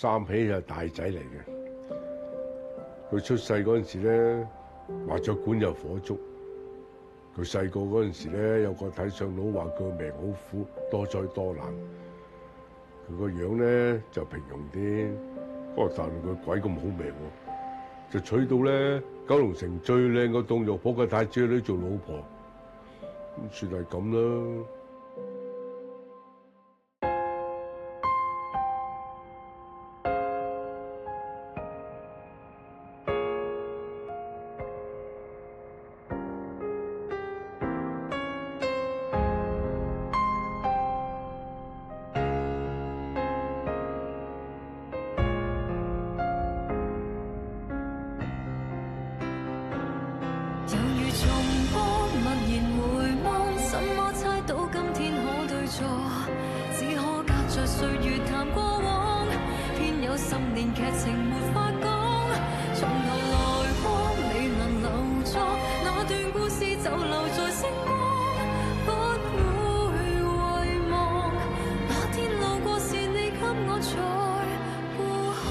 三喜係大仔嚟嘅。佢出世嗰陣時咧，麻雀館有火燭。佢細個嗰陣時咧，有個睇相佬話佢命好苦，多災多難。佢個樣咧就平庸啲，不過但係佢鬼咁好命喎，就娶到咧九龍城最靚個凍肉鋪嘅太子女做老婆，咁算係咁啦。猶如重播，默然回望，什麼猜到今天可對錯？只可隔着歲月談過往，偏有10年劇情沒法講。從頭來過，未能留作那段故事，就留在星光，不會遺忘。那天路過是你給我在呼喊。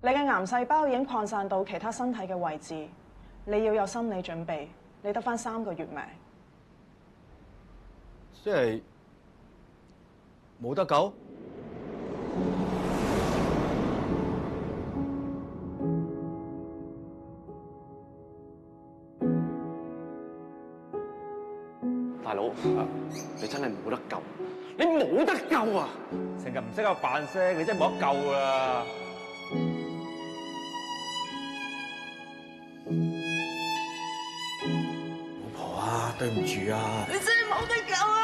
你嘅癌細胞已經擴散到其他身體嘅位置，你要有心理準備，你得返3個月命。即係冇得救？大佬，你真係冇得救，你冇得救啊！成日唔識得扮聲，你真係冇得救啦！老婆啊，對唔住啊！你真係冇得救啊！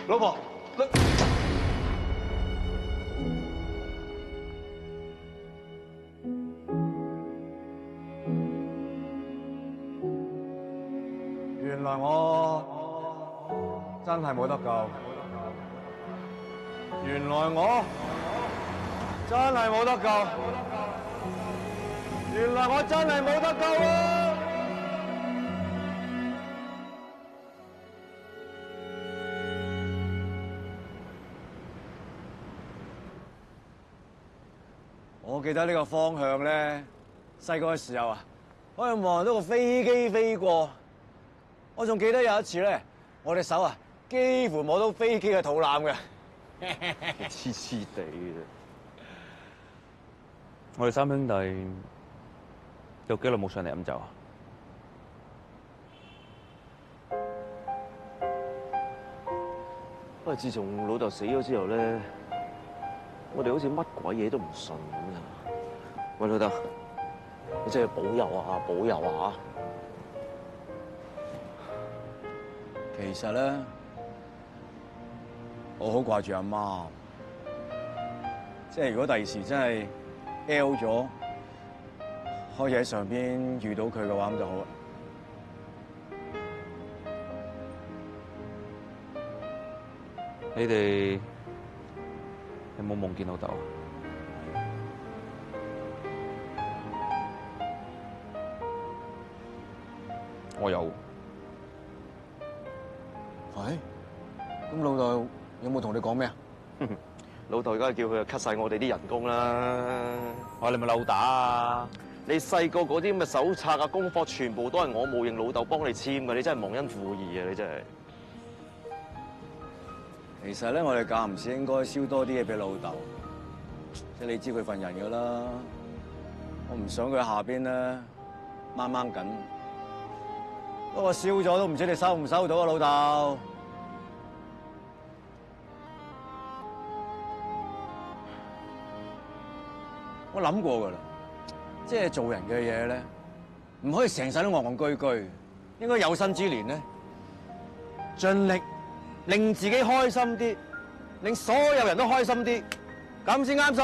老婆，原來我真係冇得救。原來我真係冇得救。原來我真係冇得救啊！我記得呢個方向咧，細個嘅時候啊，可以望到個飛機飛過。我仲記得有一次咧，我隻手啊幾乎摸到飛機嘅肚腩嘅。黐黐地嘅。我哋3兄弟有幾耐冇上嚟飲酒啊？不過自從老豆死咗之後咧，我哋好似乜鬼嘢都唔信咁啊！喂，老豆，你真係保佑啊，保佑啊！其實咧，我好掛住阿媽。即係如果第時真係 L 咗，可以喺上邊遇到佢嘅話，咁就好啦。你哋有冇夢見老豆啊？我有。係？咁老豆有冇同你講咩啊？老豆而家叫佢 cut 晒我哋啲人工啦！我話你咪扭打啊！你細個嗰啲咁嘅手冊啊、功課，全部都係我冒認老豆幫你簽嘅，你真係忘恩負義啊！你真係。其實咧，我哋間唔時應該燒多啲嘢俾老豆，即係你知佢份人噶啦。我唔想佢下邊咧掹掹緊。不過燒咗都唔知你收唔收到啊，老豆。我諗過噶啦，即係做人嘅嘢咧，唔可以成世都戇戇居居，應該有生之年咧，盡力令自己開心啲，令所有人都開心啲，咁先啱數。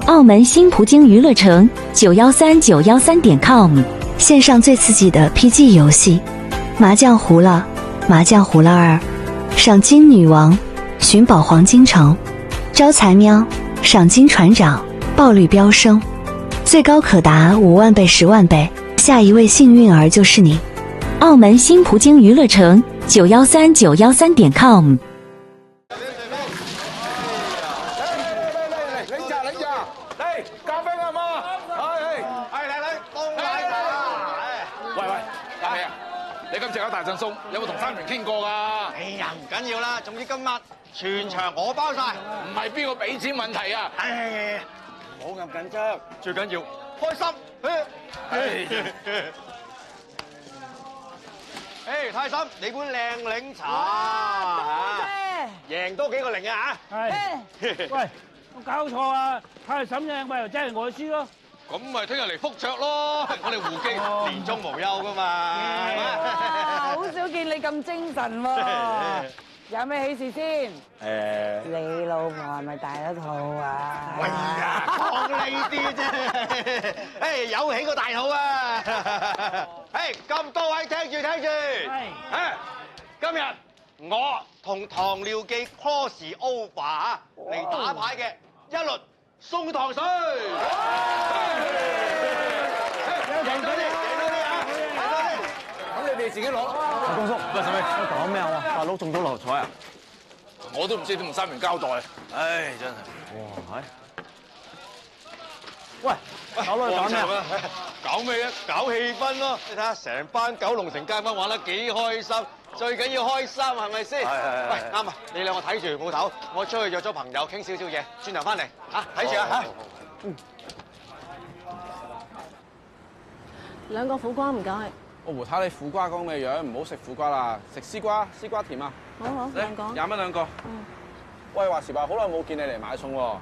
澳门新葡京娱乐城913913.com，线上最刺激的 PG 游戏，麻将胡了，麻将胡了2，赏金女王，寻宝黄金城，招财喵，赏金船长，爆率飙升，最高可达5万倍、10万倍，下一位幸运儿就是你。澳門新葡京娛樂城913913.com。你今次有大贈送，有冇同三明傾過㗎？哎呀，唔緊要啦，總之今日全場我包晒，唔係邊個俾錢問題啊！唉，唔好咁緊張，最緊要開心。誒，太心，你杯靚檸茶，多謝，贏多幾個零啊嚇！係，喂，我搞錯啊！太嬸贏咪又真係我輸咯。咁咪聽日嚟復卓咯！我哋胡記年終無休噶嘛。好少見你咁精神喎，有咩喜事先？你老婆係咪大咗肚啊？喂呀，講呢啲啫，誒有起個大肚啊！誒咁多位聽住，今日我同糖尿記 cross over 嚟打牌嘅一律送糖水。贏多啲啊！咁你哋自己攞。公叔，喂，使咪講咩啊？大佬中咗六合彩啊！我都唔知點同三明交代。唉，真係。哇，係。喂，搞咩搞咩？搞咩啊？搞氣氛咯！你睇下，成班九龍城街坊玩得幾開心，最緊要開心係咪先？係。喂，啱啊！你兩個睇住鋪頭，我出去約咗朋友傾少少嘢，轉頭翻嚟嚇，睇住啊嚇。兩個苦瓜唔該。我胡太你苦瓜講嘅樣，唔好食苦瓜啦，食絲瓜，絲瓜甜啊！好，兩個。20蚊2個。喂，話時話好耐冇見你嚟買餸喎。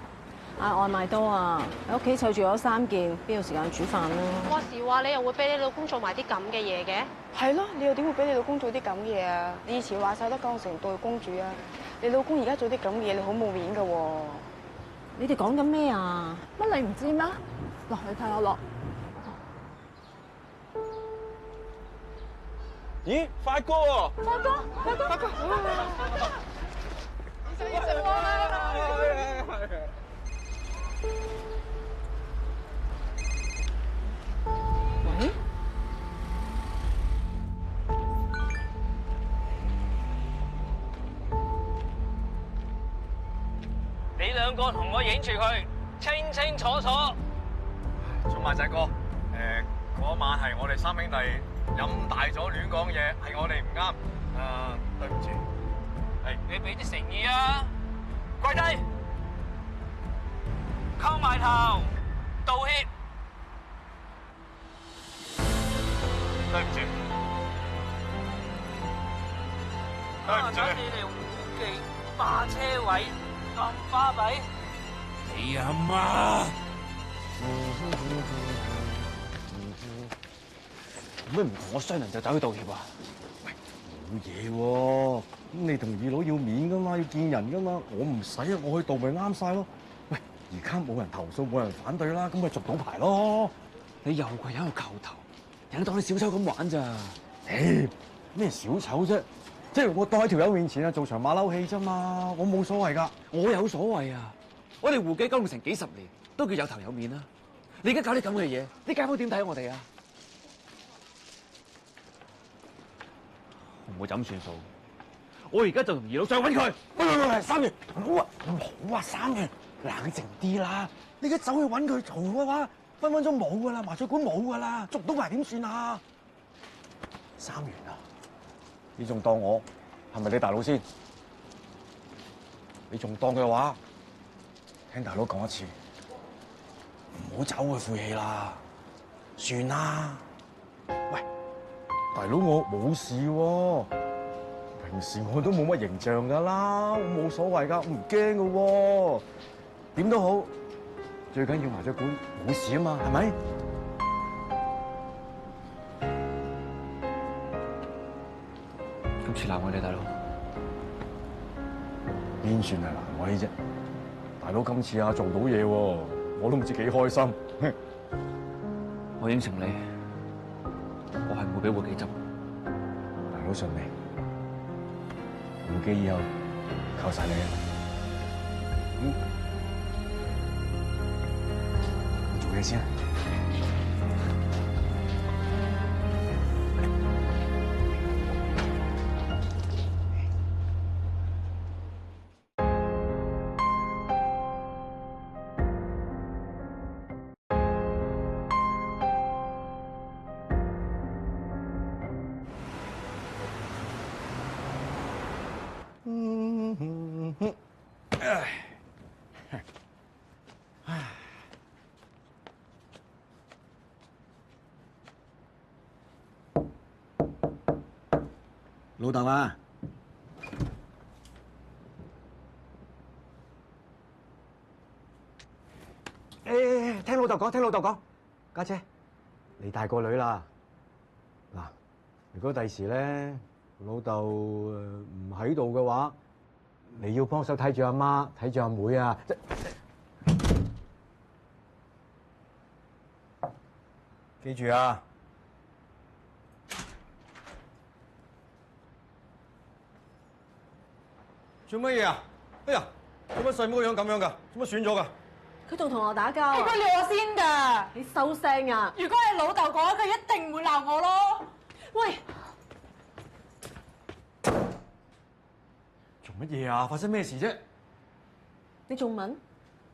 嗌外賣多啊！喺屋企湊住咗3件，邊有時間煮飯啦？話時話你又會俾你老公做埋啲咁嘅嘢嘅？係咯，你又點會俾你老公做啲咁嘅嘢啊？你以前話晒得江城對公主啊，你老公而家做啲咁嘅嘢，你好冇面噶喎！你哋講緊咩啊？乜你唔知咩？落去睇我落。咦，發哥喎！發哥！喂？你兩個同我影住佢，清清楚楚。中馬仔哥，嗰晚係我哋三兄弟飲大咗亂講嘢，係我哋唔啱，對唔住。你俾啲誠意啊！跪低，叩埋頭，道歉。對唔住，對唔住。你哋胡記霸車位咁巴閉，你阿媽！做咩唔同我商量就走去道歉啊？喂，冇嘢喎，咁你同二佬要面噶嘛，要見人噶嘛，我唔使啊，我去道咪啱晒咯。喂，而家冇人投訴，冇人反對啦，咁咪續到牌咯。你又係喺度叩頭，人當你小丑咁玩咋？誒，咩小丑啫？即係我當喺條友面前啊，做場馬騮戲啫嘛，我冇所謂㗎。我有所謂啊！我哋胡記九龍城幾10年，都叫有頭有面啦。你而家搞啲咁嘅嘢，啲街坊點睇我哋啊？我唔會咁算數。我而家就同二佬再揾佢。喂，三月，唔好啊，三月，冷靜啲啦。你而家走去揾佢嘈嘅話，分分鐘冇㗎啦，麻醉館冇㗎啦，捉到埋點算啊？三月啊，你仲當我係咪你大佬先？你仲當嘅話，聽大佬講一次，唔好走去晦氣啦，算啦。喂，大佬我冇事喎。平時我都冇乜形象噶啦，我冇所謂噶，我唔驚噶喎。點都好，最緊要麻雀館冇事啊嘛，係咪？今次難為你大佬，邊算係難為啫？大佬今次啊做到嘢喎，我都唔知幾開心。我應承你，我係唔會俾會計執。大佬信你，會計以後靠晒你啦。我做嘢先。老豆啊！聽老豆講，聽老豆講，家姐，你大個女啦。嗱，如果第時咧老豆唔喺度嘅話，你要幫手睇住阿媽，睇住阿妹啊！記住啊！做乜嘢啊？哎呀，做乜細妹個樣咁樣噶？做乜損咗噶？佢仲同我打交啊！係佢撩我先㗎。你收聲啊！如果係老豆講，佢一定唔會鬧我咯。喂，做乜嘢啊？發生咩事啫？你仲問？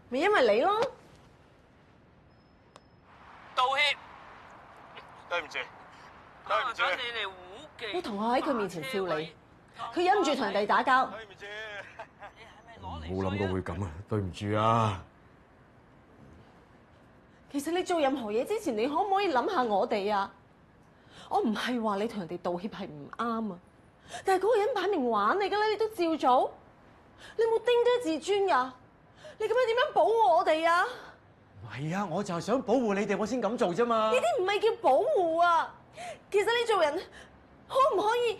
咪因為你咯。道歉。對唔住，對唔住。你哋胡記。你同學喺佢面前笑你，佢忍唔住同人哋打交。對唔住。冇諗過會咁啊！對唔住啊！其實你做任何嘢之前，你可唔可以諗下我哋啊？我唔係話你同人哋道歉係唔啱啊，但係嗰個人擺明玩你㗎啦，你都照做，你冇丁多自尊㗎？你咁樣點樣保護我哋啊？唔係啊，我就係想保護你哋，我先咁做啫嘛。呢啲唔係叫保護啊！其實你做人可唔可以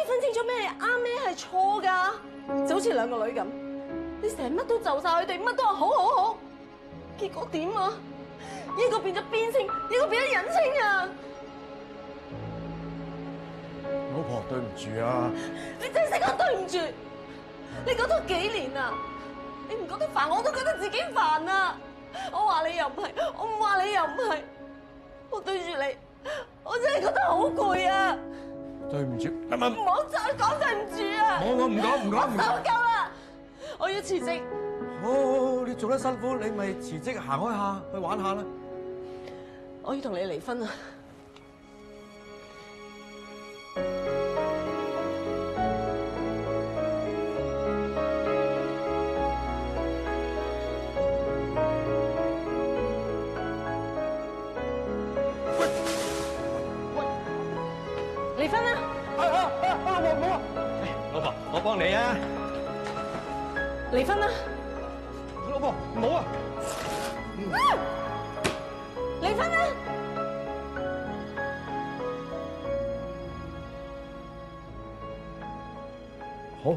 分清楚咩係啱咩係錯㗎？就好似兩個女咁，你成日乜都就晒佢哋，乜都話好好好，結果點啊？一個變咗邊青，一個變咗隱青啊！老婆，對唔住啊！你真係識講對唔住？你講咗幾年啊？你唔覺得煩，我都覺得自己煩啊！我話你又唔係，我唔話你又唔係，我對住你，我真係覺得好攰啊！對唔住，唔好再講對唔住啊！我唔講。我受夠啦！我要辭職。好，你做得辛苦，你咪辭職行開下，去玩下啦。我要同你離婚啊！離婚啦！老婆，我幫你啊！離婚啦！老婆，唔好啊！離婚啦！好。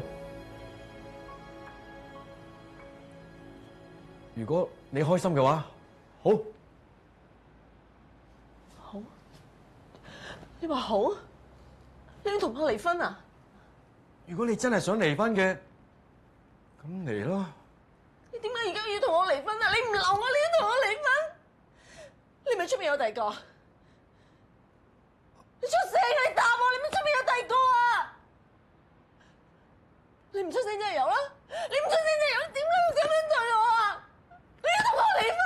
如果你開心嘅話，好。好？你話好？你要同我離婚啊？如果你真係想離婚嘅，咁嚟咯。你點解而家要同我離婚啊？你唔留我，你要同我離婚？你咪出面有第二個？你出聲啊！你答我，你咪出面有第二個啊？你唔出聲真係有啦，你唔出聲真係有，點解會咁樣對我啊？你要同我離婚？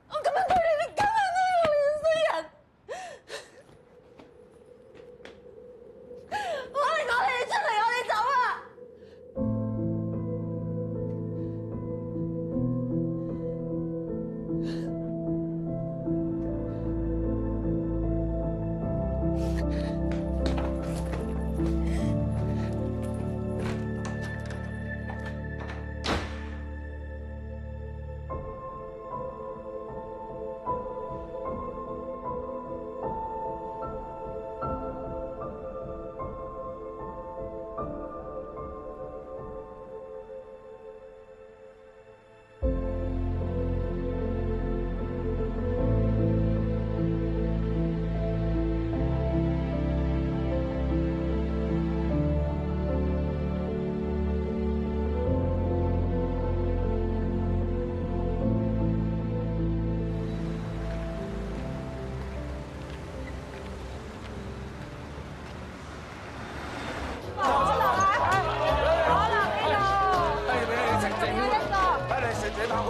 我咁樣對你，你咁樣對我，你衰人！我哋出嚟，我哋走啊！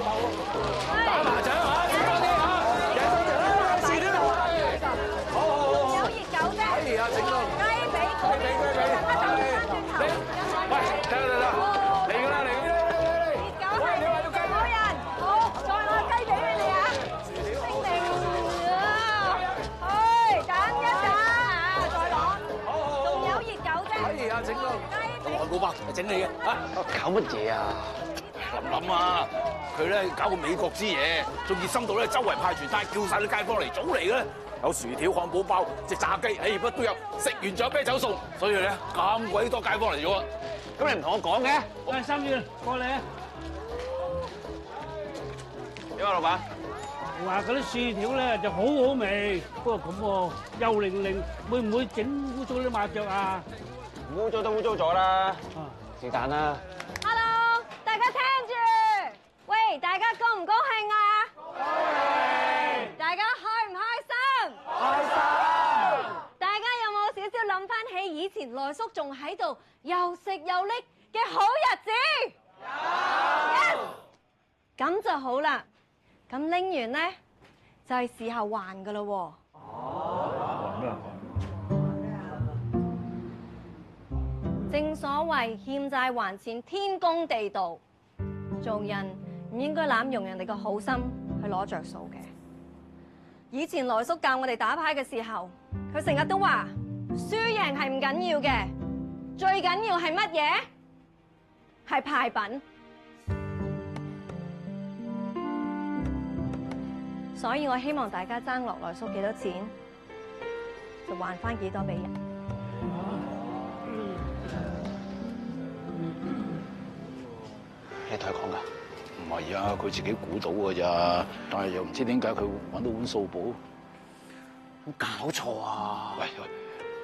打麻雀嚇，食多啲嚇，贏多啲啦，試啲好。好。有熱狗啫。哎呀，整到雞髀嗰啲。你，喂，得，嚟㗎啦，嚟㗎啦，喂，你話要雞好人，好，再攞雞髀俾你啊！清明啊，去等一等啊，再攞。仲有熱狗啫。哎呀，整到漢堡包係整你嘅嚇，搞乜嘢啊？諗啊！佢咧搞個美國之嘢，仲熱心到咧周圍派傳單，叫晒啲街坊嚟早嚟嘅咧。有薯條、漢堡包、隻炸雞，乜都有。食完仲有啤酒送，所以咧咁鬼多街坊嚟咗啊！咁你唔同我講嘅？喂，心月過嚟啊！點啊，老闆？話嗰啲薯條咧就好好味，不過咁喎，幼靈靈會唔會整污糟啲麻雀啊？污糟都污糟咗啦，是但啦。 Hello， 大家聽住，喂，大家高唔高興啊？高興！大家開唔開心？開心！大家有冇少少諗翻起以前來叔仲喺度又食又拎嘅好日子？有！咁就好啦，咁拎完咧就係時候還噶啦喎。正所謂欠債還錢，天公地道。做人唔應該濫用人哋嘅好心去攞着數嘅。以前來叔教我哋打牌嘅時候，佢成日都話輸贏係唔緊要嘅，最緊要係乜嘢？係牌品。所以我希望大家爭落來叔幾多錢，就還翻幾多俾人。 你同佢講㗎？唔係啊，佢自己估到㗎咋，但係又唔知點解佢會揾到本數簿。冇搞錯啊！喂，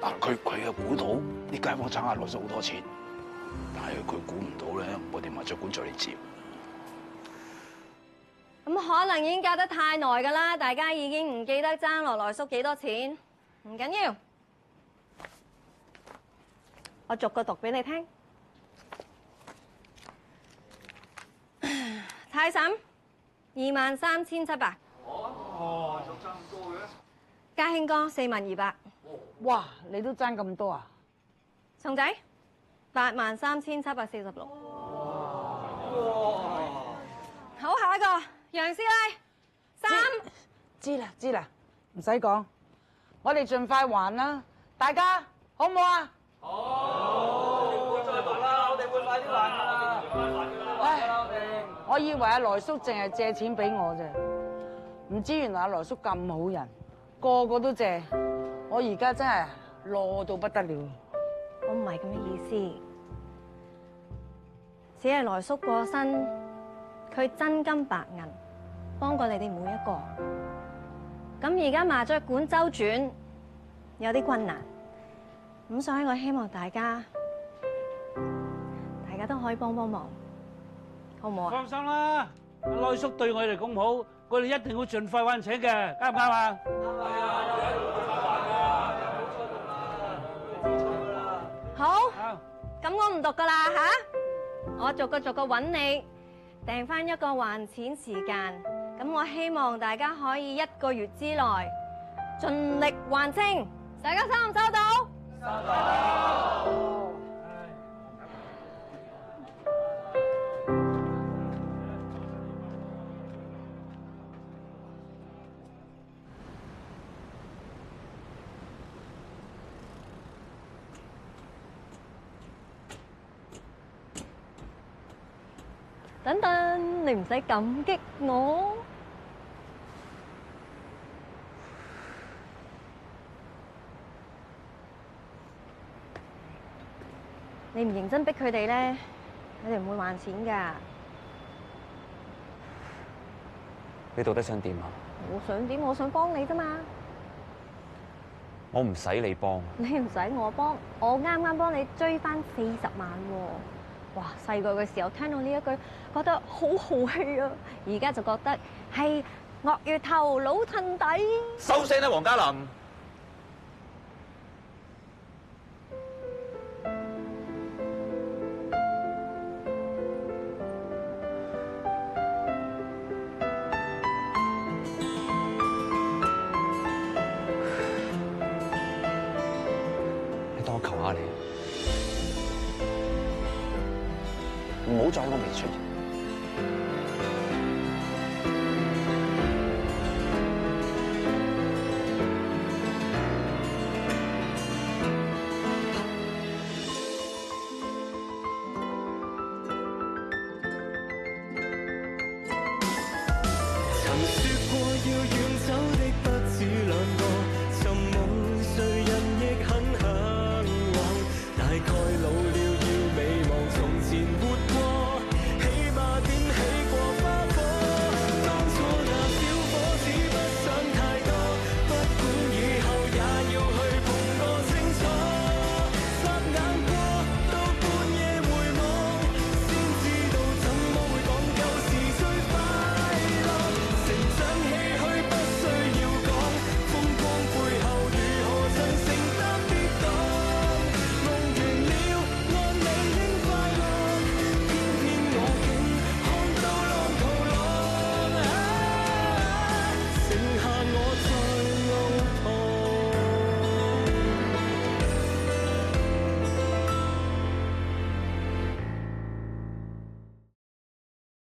嗱，佢又估到啲街坊爭下來數好多錢，但係佢估唔到咧，我哋麻雀館再嚟接。咁可能已經隔得太耐㗎啦，大家已經唔記得爭落來叔幾多錢，唔緊要，我逐個讀俾你聽。 太嬸，23,700。哦，仲爭咁多嘅？家興哥4,200。哇，你都爭咁多啊？松仔83,746。好，下一個楊師奶3。知啦，唔使講，我哋盡快還啦，大家好唔好啊？好，唔好再還啦，我哋會快啲還㗎啦。我以為阿來叔淨係借錢俾我啫，唔知原來阿來叔咁好人，個個都借。我而家真係攞到不得了。我唔係咁嘅意思，只係來叔過身，佢真金白銀幫過你哋每一個。咁而家麻雀館周轉有啲困難，咁所以我希望大家都可以幫幫忙。 好唔好啊？放心啦，阿來叔對我哋咁好，我哋一定會盡快還錢嘅，啱唔啱啊？啱啊！好，咁我唔讀噶啦吓，我逐個揾你，訂翻一個還錢時間。咁我希望大家可以1個月之內盡力還清，大家收唔收到？收到。 等等，你唔使感激我。你唔認真逼佢哋咧，佢哋唔會還錢㗎。你到底想點啊？我想點？我想幫你啫嘛。我唔使你幫。你唔使我幫，我啱啱幫你追翻40萬喎。 哇！細個嘅時候聽到呢一句，覺得好豪氣啊！而家就覺得係鱷魚頭老襯底。收聲啦，黃嘉林！好再喺我面前出現。曾說過要遠走的